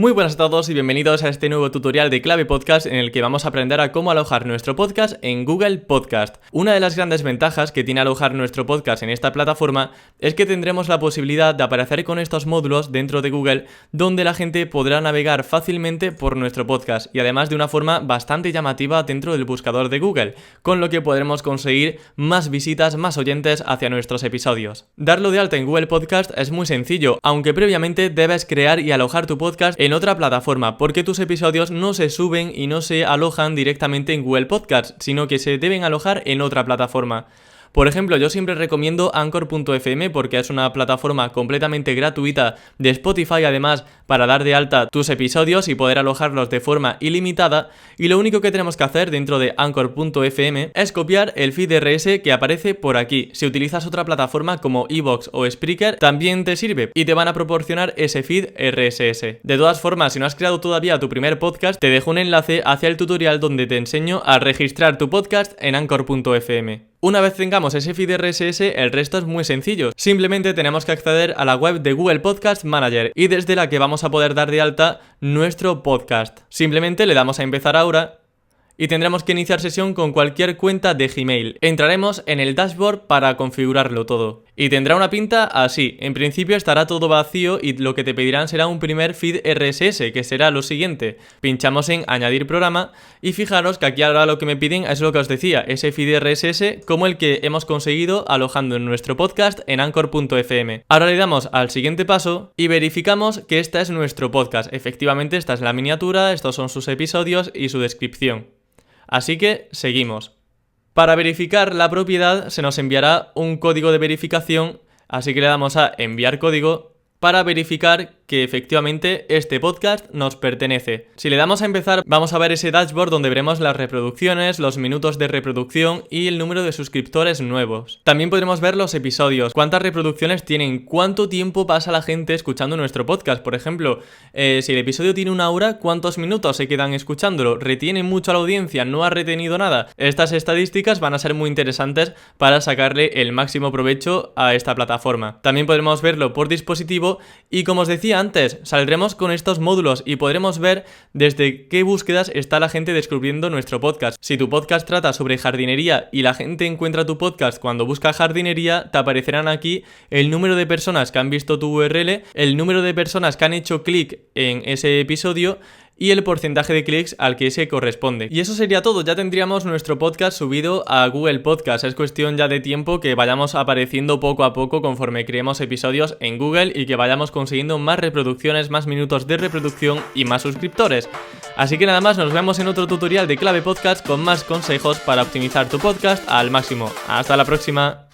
Muy buenas a todos y bienvenidos a este nuevo tutorial de Clave Podcast en el que vamos a aprender a cómo alojar nuestro podcast en Google Podcast. Una de las grandes ventajas que tiene alojar nuestro podcast en esta plataforma es que tendremos la posibilidad de aparecer con estos módulos dentro de Google donde la gente podrá navegar fácilmente por nuestro podcast y además de una forma bastante llamativa dentro del buscador de Google, con lo que podremos conseguir más visitas, más oyentes hacia nuestros episodios. Darlo de alta en Google Podcast es muy sencillo, aunque previamente debes crear y alojar tu podcast en otra plataforma, porque tus episodios no se suben y no se alojan directamente en Google Podcast, sino que se deben alojar en otra plataforma. Por ejemplo, yo siempre recomiendo Anchor.fm porque es una plataforma completamente gratuita de Spotify, además para dar de alta tus episodios y poder alojarlos de forma ilimitada, y lo único que tenemos que hacer dentro de Anchor.fm es copiar el feed RSS que aparece por aquí. Si utilizas otra plataforma como iVoox o Spreaker también te sirve y te van a proporcionar ese feed RSS. De todas formas, si no has creado todavía tu primer podcast, te dejo un enlace hacia el tutorial donde te enseño a registrar tu podcast en Anchor.fm. Una vez tengamos ese feed RSS, el resto es muy sencillo. Simplemente tenemos que acceder a la web de Google Podcast Manager y desde la que vamos a poder dar de alta nuestro podcast. Simplemente le damos a empezar ahora y tendremos que iniciar sesión con cualquier cuenta de Gmail. Entraremos en el dashboard para configurarlo todo. Y tendrá una pinta así. En principio estará todo vacío y lo que te pedirán será un primer feed RSS, que será lo siguiente. Pinchamos en añadir programa y fijaros que aquí ahora lo que me piden es lo que os decía, ese feed RSS como el que hemos conseguido alojando en nuestro podcast en Anchor.fm. Ahora le damos al siguiente paso y verificamos que este es nuestro podcast. Efectivamente, esta es la miniatura, estos son sus episodios y su descripción. Así que seguimos. Para verificar la propiedad se nos enviará un código de verificación, así que le damos a enviar código para verificar que efectivamente este podcast nos pertenece. Si le damos a empezar, vamos a ver ese dashboard donde veremos las reproducciones, los minutos de reproducción y el número de suscriptores nuevos. También podremos ver los episodios, cuántas reproducciones tienen, cuánto tiempo pasa la gente escuchando nuestro podcast. Por ejemplo, si el episodio tiene 1 hora, ¿cuántos minutos se quedan escuchándolo? ¿Retiene mucho a la audiencia? ¿No ha retenido nada? Estas estadísticas van a ser muy interesantes para sacarle el máximo provecho a esta plataforma. También podremos verlo por dispositivo y, como os decía antes, saldremos con estos módulos y podremos ver desde qué búsquedas está la gente descubriendo nuestro podcast. Si tu podcast trata sobre jardinería y la gente encuentra tu podcast cuando busca jardinería, te aparecerán aquí el número de personas que han visto tu URL, el número de personas que han hecho clic en ese episodio y el porcentaje de clics al que se corresponde. Y eso sería todo, ya tendríamos nuestro podcast subido a Google Podcast. Es cuestión ya de tiempo que vayamos apareciendo poco a poco conforme creemos episodios en Google y que vayamos consiguiendo más reproducciones, más minutos de reproducción y más suscriptores. Así que nada más, nos vemos en otro tutorial de Clave Podcast con más consejos para optimizar tu podcast al máximo. ¡Hasta la próxima!